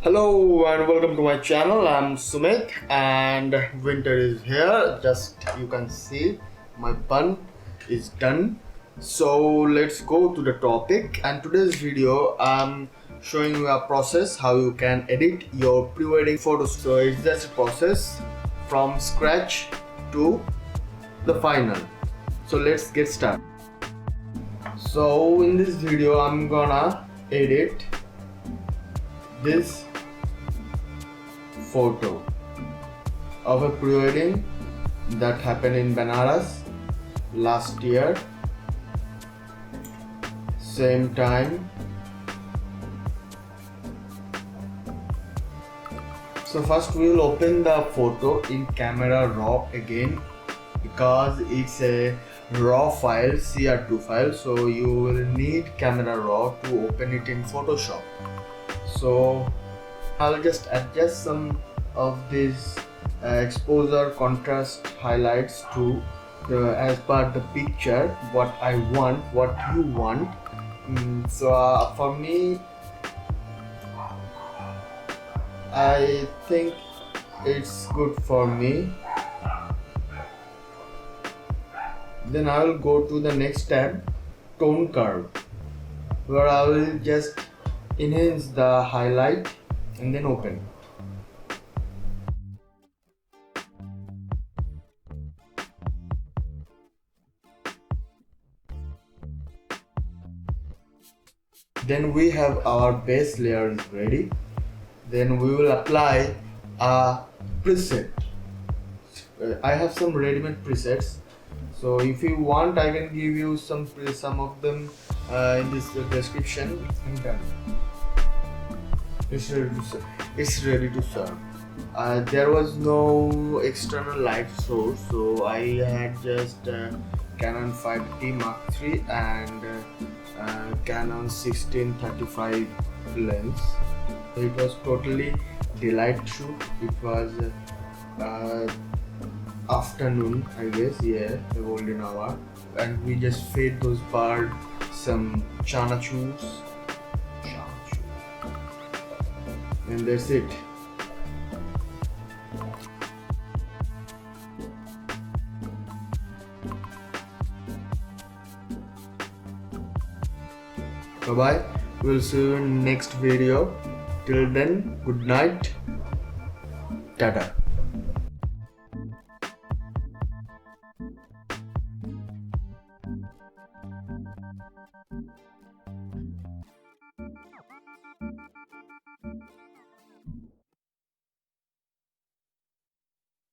Hello and welcome to my channel. I'm Sumit and winter is here. Just you can see my bun is done. So let's go to the topic, and today's video I'm showing you a process how you can edit your pre-wedding photos. So it's just a process from scratch to the final. So let's get started. So in this video I'm gonna edit this photo of a pre-wedding that happened in Banaras last year, same time. So first we will open the photo in camera raw again, because it's a raw file, CR2 file, so you will need camera raw to open it in Photoshop. So I'll just adjust some of these exposure, contrast, highlights to as per the picture what I want, what you want. So for me, I think it's good for me. Then I will go to the next tab, tone curve, where I will just enhance the highlight and then open. Then we have our base layer ready. Then we will apply a preset. I have some ready-made presets, so if you want I can give you some of them in this description. And done. It's ready to serve. There was no external light source, so I had just Canon 5D Mark III and Canon 1635 lens. It was totally daylight shoot. It was afternoon, I guess, yeah, the golden hour, and we just fed those birds some chanachus, and that's it. Bye bye. We'll see you in next video. Till then, good night. Tada.